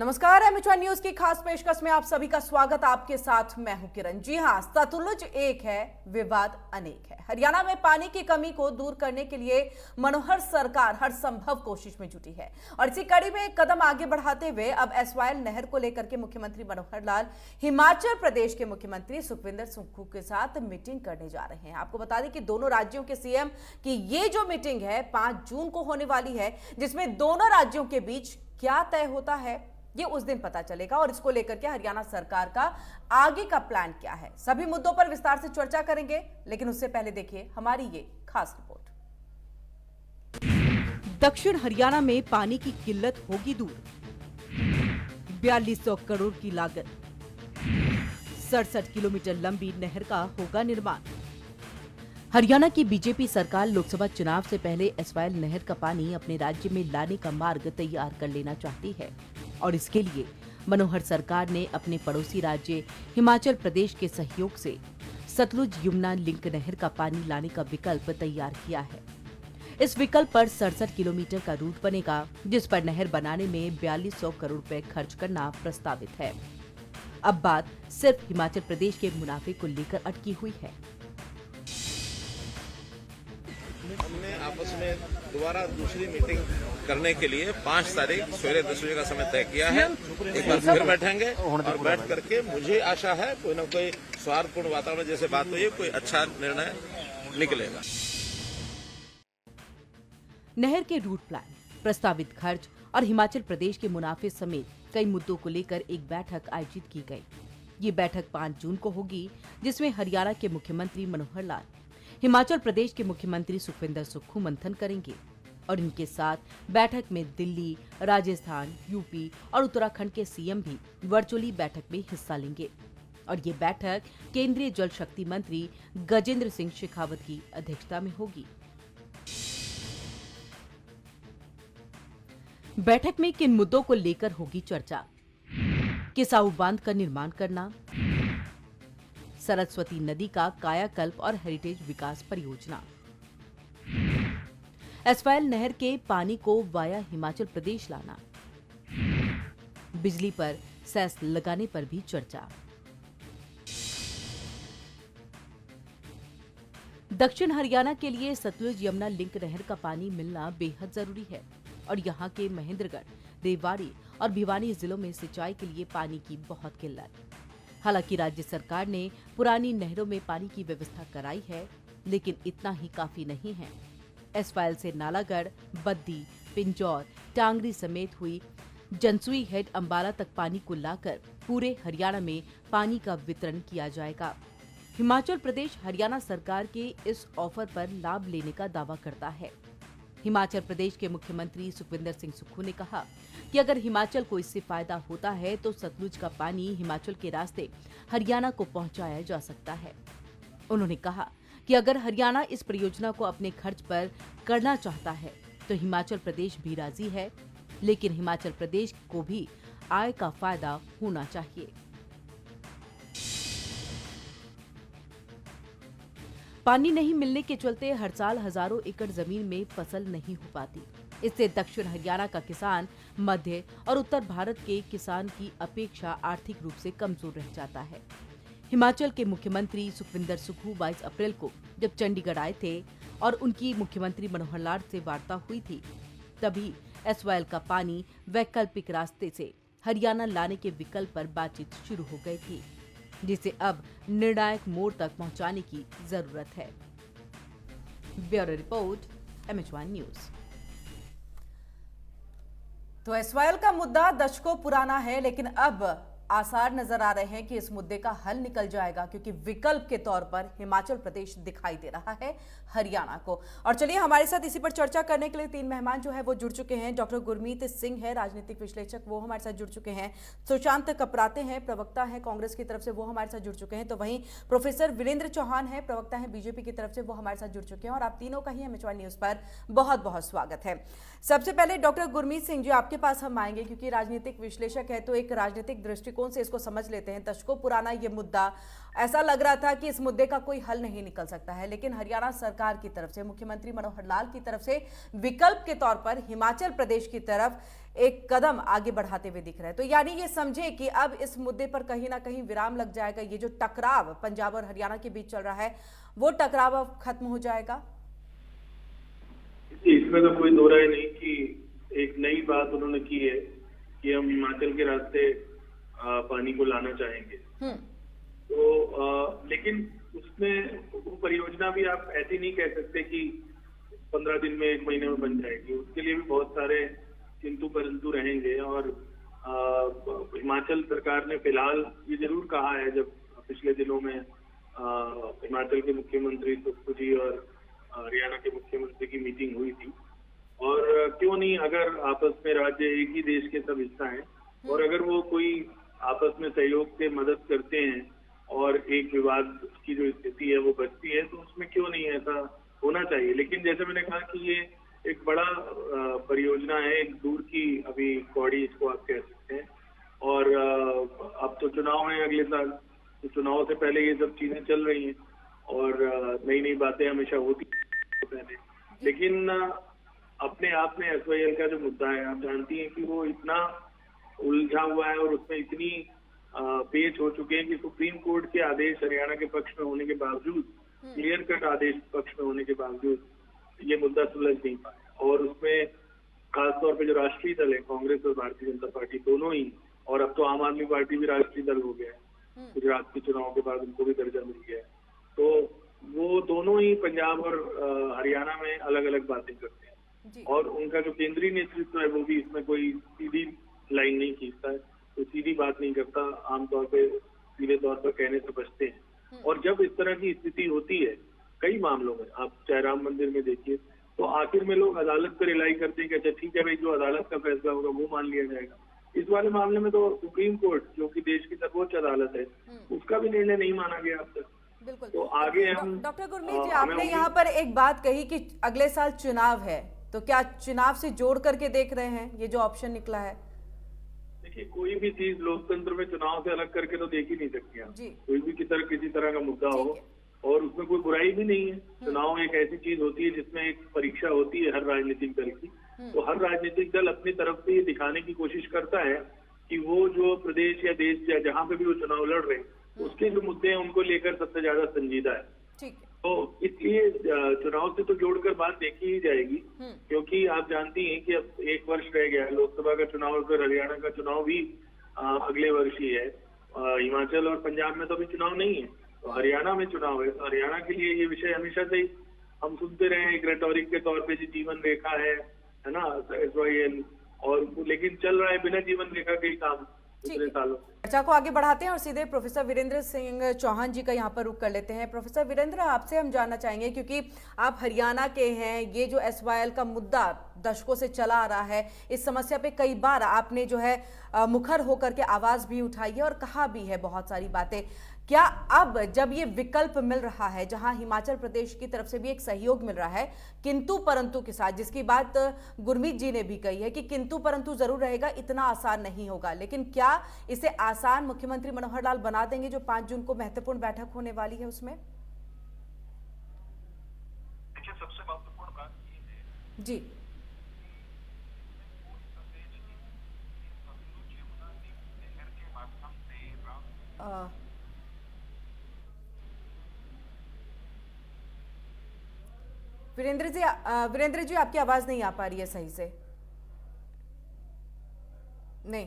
नमस्कार, एमएच1 न्यूज की खास पेशकश में आप सभी का स्वागत। आपके साथ मैं हूं किरण। जी हां, सतलुज एक है, विवाद अनेक है। हरियाणा में पानी की कमी को दूर करने के लिए मनोहर सरकार हर संभव कोशिश में जुटी है और इसी कड़ी में एक कदम आगे बढ़ाते हुए अब एसवाइएल नहर को लेकर के मुख्यमंत्री मनोहर लाल हिमाचल प्रदेश के मुख्यमंत्री सुखविंदर सुक्खू के साथ मीटिंग करने जा रहे हैं। आपको बता दें कि दोनों राज्यों के सीएम की ये जो मीटिंग है 5 जून को होने वाली है, जिसमें दोनों राज्यों के बीच क्या तय होता है ये उस दिन पता चलेगा और इसको लेकर के हरियाणा सरकार का आगे का प्लान क्या है, सभी मुद्दों पर विस्तार से चर्चा करेंगे। लेकिन उससे पहले देखिए हमारी ये खास रिपोर्ट। दक्षिण हरियाणा में पानी की किल्लत होगी दूर, 4200 करोड़ की लागत, 67 किलोमीटर लंबी नहर का होगा निर्माण। हरियाणा की बीजेपी सरकार लोकसभा चुनाव से पहले एसवाइएल नहर का पानी अपने राज्य में लाने का मार्ग तैयार कर लेना चाहती है और इसके लिए मनोहर सरकार ने अपने पड़ोसी राज्य हिमाचल प्रदेश के सहयोग से सतलुज यमुना लिंक नहर का पानी लाने का विकल्प तैयार किया है। इस विकल्प पर 67 किलोमीटर का रूट बनेगा, जिस पर नहर बनाने में 4200 करोड़ रुपए खर्च करना प्रस्तावित है। अब बात सिर्फ हिमाचल प्रदेश के मुनाफे को लेकर अटकी हुई है। हमने आपस में दोबारा दूसरी मीटिंग करने के लिए 5 तारीख सवेरे 10 बजे का समय तय किया है। एक बार फिर बैठेंगे और बैठ करके मुझे आशा है कोई न कोई स्वार्थपूर्ण वातावरण जैसे बात हुई है, कोई अच्छा निर्णय निकलेगा। नहर के रूट प्लान, प्रस्तावित खर्च और हिमाचल प्रदेश के मुनाफे समेत कई मुद्दों को लेकर एक बैठक आयोजित की गई। ये बैठक 5 जून को होगी, जिसमें हरियाणा के मुख्यमंत्री मनोहर लाल, हिमाचल प्रदेश के मुख्यमंत्री सुखविंदर सुक्खू मंथन करेंगे और इनके साथ बैठक में दिल्ली, राजस्थान, यूपी और उत्तराखंड के सीएम भी वर्चुअली बैठक में हिस्सा लेंगे और ये बैठक केंद्रीय जल शक्ति मंत्री गजेंद्र सिंह शेखावत की अध्यक्षता में होगी। बैठक में किन मुद्दों को लेकर होगी चर्चा? किसाऊ बांध का निर्माण करना, सरस्वती नदी का कायाकल्प और हेरिटेज विकास परियोजना, एसवाइएल नहर के पानी को वाया हिमाचल प्रदेश लाना, बिजली पर सेस लगाने पर भी चर्चा। दक्षिण हरियाणा के लिए सतलुज यमुना लिंक नहर का पानी मिलना बेहद जरूरी है और यहाँ के महेंद्रगढ़, रेवाड़ी और भिवानी जिलों में सिंचाई के लिए पानी की बहुत किल्लत। हालांकि राज्य सरकार ने पुरानी नहरों में पानी की व्यवस्था कराई है, लेकिन इतना ही काफी नहीं है। एसवाइएल से नालागढ़, बद्दी, पिंजौर, टांगरी समेत हुई जनसुई हेड अंबाला तक पानी को लाकर पूरे हरियाणा में पानी का वितरण किया जाएगा। हिमाचल प्रदेश हरियाणा सरकार के इस ऑफर पर लाभ लेने का दावा करता है। हिमाचल प्रदेश के मुख्यमंत्री सुखविंदर सिंह सुक्खू ने कहा कि अगर हिमाचल को इससे फायदा होता है तो सतलुज का पानी हिमाचल के रास्ते हरियाणा को पहुंचाया जा सकता है। उन्होंने कहा कि अगर हरियाणा इस परियोजना को अपने खर्च पर करना चाहता है तो हिमाचल प्रदेश भी राजी है, लेकिन हिमाचल प्रदेश को भी आय का फायदा होना चाहिए। पानी नहीं मिलने के चलते हर साल हजारों एकड़ जमीन में फसल नहीं हो पाती। इससे दक्षिण हरियाणा का किसान मध्य और उत्तर भारत के किसान की अपेक्षा आर्थिक रूप से कमजोर रह जाता है। हिमाचल के मुख्यमंत्री सुखविंदर सुक्खू 22 अप्रैल को जब चंडीगढ़ आए थे और उनकी मुख्यमंत्री मनोहर लाल से वार्ता हुई थी, तभी एसवाइएल का पानी वैकल्पिक रास्ते से हरियाणा लाने के विकल्प पर बातचीत शुरू हो गई थी, जिसे अब निर्णायक मोड़ तक पहुंचाने की जरूरत है। Bureau report, MH one news. तो एसवाइएल का मुद्दा दशकों पुराना है, लेकिन अब आसार नजर आ रहे हैं कि इस मुद्दे का हल निकल जाएगा, क्योंकि विकल्प के तौर पर हिमाचल प्रदेश दिखाई दे रहा है हरियाणा को। और चलिए हमारे साथ इसी पर चर्चा करने के लिए 3 मेहमान जो है वो जुड़ चुके हैं। डॉक्टर गुरमीत सिंह है, राजनीतिक विश्लेषक, वो हमारे साथ जुड़ चुके हैं। सुशांत कपराते हैं, प्रवक्ता हैं कांग्रेस की तरफ से, वो हमारे साथ जुड़ चुके हैं। तो वहीं प्रोफेसर वीरेंद्र चौहान है, प्रवक्ता हैं बीजेपी की तरफ से, वो हमारे साथ जुड़ चुके हैं। और आप तीनों का ही एमएच1 न्यूज पर बहुत बहुत स्वागत है। सबसे पहले डॉक्टर गुरमीत सिंह जी, आपके पास हम आएंगे, क्योंकि राजनीतिक विश्लेषक है तो एक राजनीतिक दृष्टिकोण दृष्टिकोण से इसको समझ लेते हैं। दशकों पुराना ये मुद्दा, ऐसा लग रहा था कि इस मुद्दे का कोई हल नहीं निकल सकता है, लेकिन हरियाणा सरकार की तरफ से, मुख्यमंत्री मनोहर लाल की तरफ से विकल्प के तौर पर हिमाचल प्रदेश की तरफ एक कदम आगे बढ़ाते हुए दिख रहा है। तो यानी ये समझे कि अब इस मुद्दे पर कहीं ना कहीं विराम लग जाएगा। ये जो टकराव पंजाब और हरियाणा के बीच चल रहा है, वो टकराव अब खत्म हो जाएगा। इसमें तो कोई दो राय नहीं कि एक नई बात उन्होंने की है कि हम हिमाचल के रास्ते पानी को लाना चाहेंगे। तो लेकिन उसमें वो परियोजना भी आप ऐसी नहीं कह सकते कि 15 दिन में, 1 महीने में बन जाएगी। उसके लिए भी बहुत सारे किंतु परंतु रहेंगे। और हिमाचल सरकार ने फिलहाल ये जरूर कहा है, जब पिछले दिनों में हिमाचल के मुख्यमंत्री सुक्खू जी और हरियाणा के मुख्यमंत्री की मीटिंग हुई थी, और क्यों नहीं, अगर आपस में राज्य एक ही देश के सब हिस्सा हैं और अगर वो कोई आपस में सहयोग से मदद करते हैं और एक विवाद की जो स्थिति है वो बचती है, तो उसमें क्यों नहीं ऐसा होना चाहिए। लेकिन जैसे मैंने कहा कि ये एक बड़ा परियोजना है, एक दूर की अभी कौड़ी इसको आप कह सकते हैं। और अब तो चुनाव है अगले साल, तो चुनाव से पहले ये सब चीजें चल रही हैं और नई नई बातें हमेशा होती पहले। लेकिन अपने आप में एसवाईएल का जो मुद्दा है, आप जानती हैं कि वो इतना उलझा हुआ है और उसमें इतनी पेच हो चुके हैं कि सुप्रीम कोर्ट के आदेश हरियाणा के पक्ष में होने के बावजूद, क्लियर कट आदेश पक्ष में होने के बावजूद ये मुद्दा सुलझ नहीं पाया। और उसमें खासतौर पे जो राष्ट्रीय दल है, कांग्रेस और भारतीय जनता पार्टी दोनों ही, और अब तो आम आदमी पार्टी भी राष्ट्रीय दल हो गया है, गुजरात के चुनाव के बाद उनको भी दर्जा मिल गया है, तो वो दोनों ही पंजाब और हरियाणा में अलग अलग बातें करते हैं। और उनका जो केंद्रीय नेतृत्व है वो भी इसमें कोई सीधी लाइन नहीं खींचता है, तो सीधी बात नहीं करता, आमतौर पे सीधे तौर पर कहने से बचते हैं। और जब इस तरह की स्थिति होती है कई मामलों में, आप चाहे राम मंदिर में देखिए, तो आखिर में लोग अदालत पर रिलाई करते हैं कि अच्छा ठीक है भाई, जो अदालत का फैसला होगा वो मान लिया जाएगा। इस वाले मामले में तो सुप्रीम कोर्ट, जो कि देश की सर्वोच्च अदालत है, उसका भी निर्णय नहीं माना गया अब तक। बिल्कुल। तो आगे हम डॉक्टर गुरमीत जी, आपने यहाँ पर एक बात कही कि अगले साल चुनाव है, तो क्या चुनाव से जोड़ करके देख रहे हैं ये जो ऑप्शन निकला है? देखिए, कोई भी चीज लोकतंत्र में चुनाव से अलग करके तो देख ही नहीं सकती आप। कोई भी किसी तरह का मुद्दा हो, और उसमें कोई बुराई भी नहीं है। चुनाव एक ऐसी चीज होती है जिसमें एक परीक्षा होती है हर राजनीतिक दल की, तो हर राजनीतिक दल अपनी तरफ से ये दिखाने की कोशिश करता है कि वो जो प्रदेश या देश या जहाँ पे भी वो चुनाव लड़ रहे हैं, उसके जो मुद्दे हैं उनको लेकर सबसे ज्यादा संजीदा है। तो इसलिए चुनाव से तो जोड़कर बात देखी ही जाएगी, क्योंकि आप जानती हैं कि अब 1 वर्ष रह गया है लोकसभा का चुनाव, फिर हरियाणा का चुनाव भी अगले वर्ष ही है। हिमाचल और पंजाब में तो अभी चुनाव नहीं है, तो हरियाणा में चुनाव है। तो हरियाणा के लिए ये विषय हमेशा से ही हम सुनते रहे हैं, एक रेटोरिक के तौर पे जीवन रेखा है ना एसवाईएल, और लेकिन चल रहा है बिना जीवन रेखा के ही काम पिछले सालों। चर्चा को आगे बढ़ाते हैं और सीधे प्रोफेसर वीरेंद्र सिंह चौहान जी का यहाँ पर रुख कर लेते हैं। प्रोफेसर वीरेंद्र, आपसे हम जानना चाहेंगे, क्योंकि आप हरियाणा के हैं, ये जो एसवाईएल का मुद्दा दशकों से चला आ रहा है, इस समस्या पे कई बार आपने जो है मुखर होकर के आवाज भी उठाई है और कहा भी है बहुत सारी बातें। क्या अब जब ये विकल्प मिल रहा है, जहां हिमाचल प्रदेश की तरफ से भी एक सहयोग मिल रहा है किंतु परंतु के साथ, जिसकी बात गुरमीत जी ने भी कही है कि किंतु परंतु जरूर रहेगा, इतना आसान नहीं होगा, लेकिन क्या इसे आसान मुख्यमंत्री मनोहर लाल बना देंगे जो 5 जून को महत्वपूर्ण बैठक होने वाली है उसमें? देखिए, सबसे महत्वपूर्ण बात ये है जी वीरेंद्र जी आपकी आवाज नहीं आ पा रही है सही से। नहीं,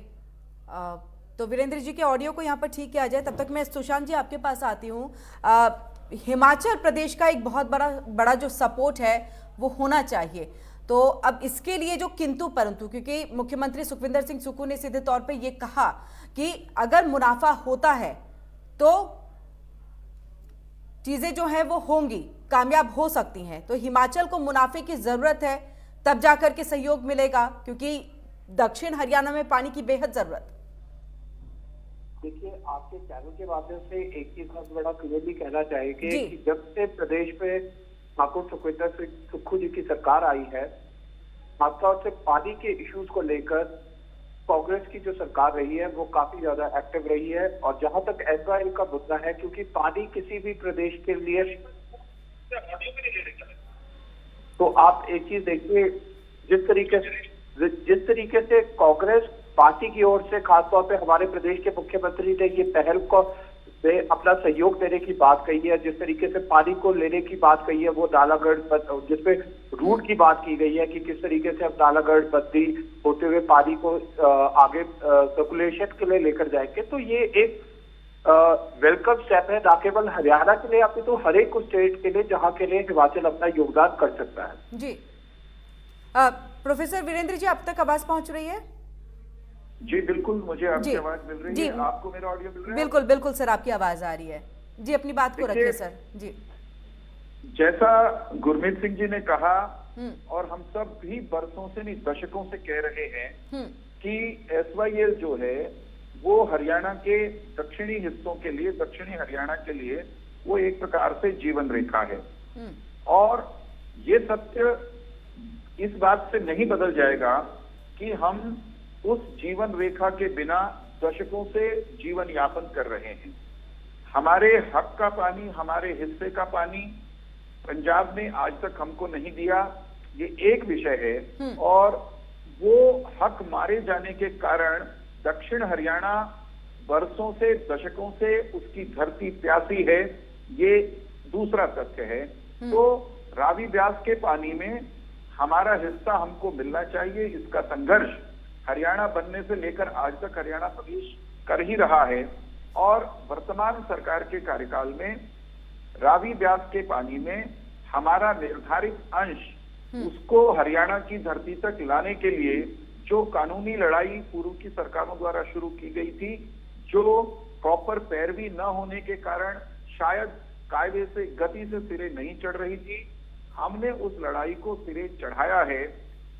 तो वीरेंद्र जी के ऑडियो को यहाँ पर ठीक किया जाए, तब तक मैं सुशांत जी आपके पास आती हूँ। हिमाचल प्रदेश का एक बहुत बड़ा जो सपोर्ट है वो होना चाहिए, तो अब इसके लिए जो किंतु परंतु, क्योंकि मुख्यमंत्री सुखविंदर सिंह सुक्खू ने सीधे तौर पे ये कहा कि अगर मुनाफा होता है तो चीजें जो है वो होंगी, कामयाब हो सकती हैं, तो हिमाचल को मुनाफे की जरूरत है, तब जाकर के सहयोग मिलेगा, क्योंकि दक्षिण हरियाणा में पानी की बेहद जरूरत। देखिए, आपके चैनल के माध्यम से एक चीज बहुत बड़ा क्लियरली कहना चाहेंगे कि जब से प्रदेश में ठाकुर सुखविंदर सिंह सुक्खू जी की सरकार आई है, खासतौर से पानी के इश्यूज को लेकर कांग्रेस की जो सरकार रही है वो काफी ज्यादा एक्टिव रही है। और जहां तक एसवाई का मुद्दा है, क्योंकि पानी किसी भी प्रदेश के लिए, तो आप एक चीज देखिए, जिस तरीके से कांग्रेस पार्टी की ओर से खासतौर पे हमारे प्रदेश के मुख्यमंत्री ने ये पहल को से अपना सहयोग देने की बात कही है, जिस तरीके से पानी को लेने की बात कही है, वो नालागढ़ जिसपे रूट की बात की गई है कि किस तरीके से हम नालागढ़ बद्दी होते हुए पानी को आगे सर्कुलेशन के लिए लेकर जाएंगे, तो ये एक वेलकम स्टेप है, ना केवल हरियाणा के लिए, अपितु हर एक स्टेट के लिए जहां के लिए हिमाचल अपना योगदान कर सकता है। जी प्रोफेसर वीरेंद्र जी, अब तक आवाज पहुंच रही है? जी बिल्कुल, मुझे आपकी आवाज मिल रही है। आपको मेरा ऑडियो मिल रहा है? बिल्कुल बिल्कुल सर, आपकी आवाज आ रही है जी, अपनी बात को रखिए सर जी। जैसा गुरमीत सिंह जी ने कहा, और हम सब भी बरसों से नहीं दशकों से कह रहे हैं कि SYL जो है वो हरियाणा के दक्षिणी हिस्सों के लिए, दक्षिणी हरियाणा के लिए वो एक प्रकार से जीवन रेखा है। और ये सत्य इस बात से नहीं बदल जाएगा कि हम उस जीवन रेखा के बिना दशकों से जीवन यापन कर रहे हैं। हमारे हक का पानी, हमारे हिस्से का पानी पंजाब ने आज तक हमको नहीं दिया, ये एक विषय है। और वो हक मारे जाने के कारण दक्षिण हरियाणा बरसों से, दशकों से उसकी धरती प्यासी है, ये दूसरा तथ्य है। तो रावी ब्यास के पानी में हमारा हिस्सा हमको मिलना चाहिए। इसका संघर्ष हरियाणा बनने से लेकर आज तक हरियाणा प्रदेश कर ही रहा है। और वर्तमान सरकार के कार्यकाल में रावी ब्यास के पानी में हमारा निर्धारित अंश, उसको हरियाणा की धरती तक लाने के लिए जो कानूनी लड़ाई पूर्व की सरकारों द्वारा शुरू की गई थी, जो प्रॉपर पैरवी न होने के कारण शायद कायदे से, गति से सिरे नहीं चढ़ रही थी, हमने उस लड़ाई को सिरे चढ़ाया है।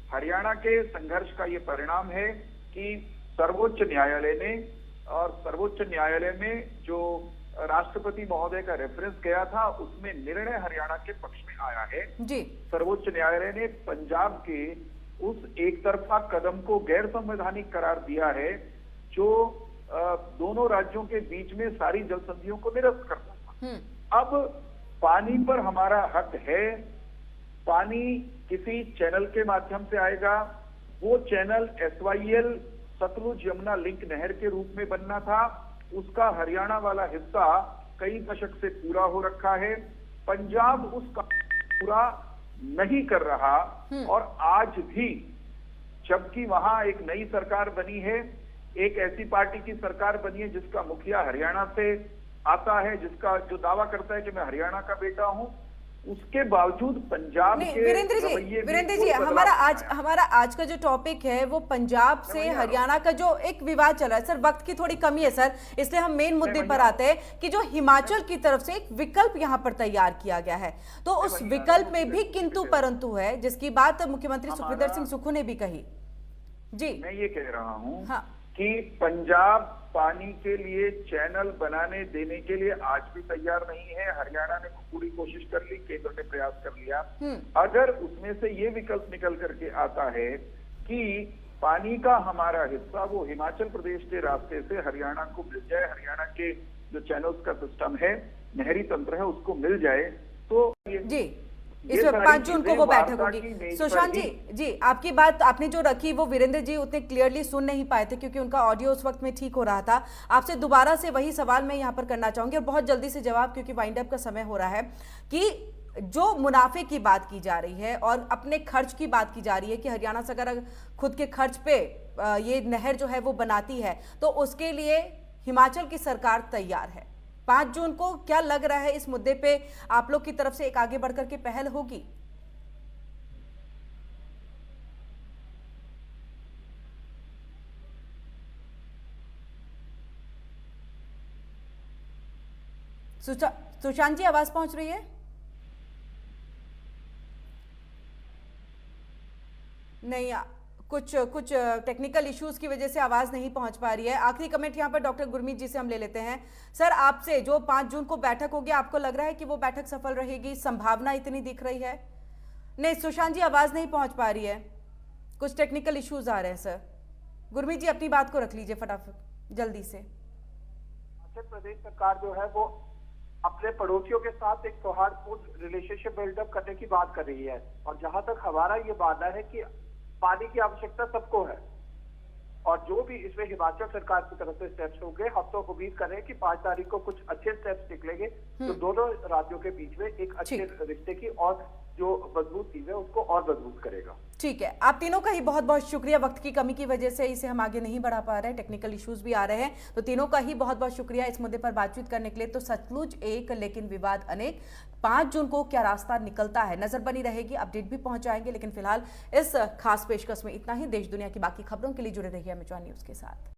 हरियाणा के संघर्ष का ये परिणाम है कि सर्वोच्च न्यायालय ने, और सर्वोच्च न्यायालय में जो राष्ट्रपति महोदय का रेफरेंस गया था, उसमें निर्णय हरियाणा के पक्ष में आया है जी। सर्वोच्च न्यायालय ने पंजाब के उस एक तरफा कदम को गैर संवैधानिक करार दिया है, जो दोनों राज्यों के बीच में सारी जल संधियों को निरस्त करता था। अब पानी पर हमारा हक है, पानी किसी चैनल के माध्यम से आएगा। वो channel SYL Sutlej Yamuna link नहर के रूप में बनना था, उसका हरियाणा वाला हिस्सा कई दशक से पूरा हो रखा है। पंजाब उसका पूरा नहीं कर रहा, और आज भी जबकि वहां एक नई सरकार बनी है, एक ऐसी पार्टी की सरकार बनी है जिसका मुखिया हरियाणा से आता है, जिसका जो दावा करता है कि मैं हरियाणा का बेटा हूं, उसके बावजूद पंजाब के वीरेंद्र जी हमारा आज का जो टॉपिक है वो पंजाब से हरियाणा का जो एक विवाद चल रहा है। सर वक्त की थोड़ी कमी है सर, इसलिए हम मेन मुद्दे पर आते हैं कि जो हिमाचल की तरफ से एक विकल्प यहाँ पर तैयार किया गया है, तो उस विकल्प में भी किंतु परंतु है, जिसकी बात मुख्यमंत्री सुखविंदर सिंह सुक्खू ने भी कही। जी मैं ये कह रहा हूँ कि पंजाब पानी के लिए चैनल बनाने देने के लिए आज भी तैयार नहीं है। हरियाणा ने पूरी कोशिश कर ली, केंद्र ने प्रयास कर लिया। अगर उसमें से ये विकल्प निकल करके आता है कि पानी का हमारा हिस्सा वो हिमाचल प्रदेश के रास्ते से हरियाणा को मिल जाए, हरियाणा के जो चैनल्स का सिस्टम है, नहरी तंत्र है, उसको मिल जाए, तो जी इस 5 जून को वो बैठक होगी। सुशांत जी आपकी बात आपने जो रखी वो वीरेंद्र जी उतने क्लियरली सुन नहीं पाए थे, क्योंकि उनका ऑडियो उस वक्त में ठीक हो रहा था। आपसे दोबारा से वही सवाल मैं यहाँ पर करना चाहूंगी, और बहुत जल्दी से जवाब, क्योंकि वाइंड अप का समय हो रहा है, कि जो मुनाफे की बात की जा रही है और अपने खर्च की बात की जा रही है कि हरियाणा से अगर खुद के खर्च पे ये नहर जो है वो बनाती है, तो उसके लिए हिमाचल की सरकार तैयार है। 5 जून को क्या लग रहा है इस मुद्दे पे आप लोग की तरफ से एक आगे बढ़कर के पहल होगी? सुशांत जी आवाज पहुंच रही है? नहीं, कुछ टेक्निकल इश्यूज की वजह से आवाज नहीं पहुंच पा रही है। आखिरी कमेंट यहां पर डॉक्टर गुरमीत जी से हम ले लेते हैं। सर आपसे, जो 5 जून को बैठक होगी, आपको लग रहा है कि वो बैठक सफल रहेगी? संभावना इतनी दिख रही है? नहीं सुशांत जी आवाज नहीं पहुंच पा रही है, कुछ टेक्निकल इश्यूज आ रहे हैं सर। गुरमीत जी अपनी बात को रख लीजिए फटाफट जल्दी से। हिमाचल प्रदेश सरकार जो है वो अपने पड़ोसियों के साथ एक सौहार्दपूर्ण रिलेशनशिप बिल्डअप करने की बात कर रही है, और जहां तक हमारा ये मानना है कि पानी की आवश्यकता सबको है, और जो भी इसमें हिमाचल सरकार की तरफ से स्टेप्स होंगे, हम तो उम्मीद कर रहे हैं कि 5 तारीख को कुछ अच्छे स्टेप्स निकलेंगे तो दोनों राज्यों के बीच में एक अच्छे रिश्ते की और जो मजबूत चीज है उसको और मजबूत करेगा। ठीक है, आप तीनों का ही बहुत बहुत शुक्रिया। वक्त की कमी की वजह से इसे हम आगे नहीं बढ़ा पा रहे हैं, टेक्निकल इश्यूज भी आ रहे हैं, तो तीनों का ही बहुत बहुत शुक्रिया इस मुद्दे पर बातचीत करने के लिए। तो सतलुज एक लेकिन विवाद अनेक, 5 जून को क्या रास्ता निकलता है, नजर बनी रहेगी, अपडेट भी पहुंचाएंगे। लेकिन फिलहाल इस खास पेशकश में इतना ही। देश दुनिया की बाकी खबरों के लिए जुड़े रहिए अमेजॉन न्यूज के साथ।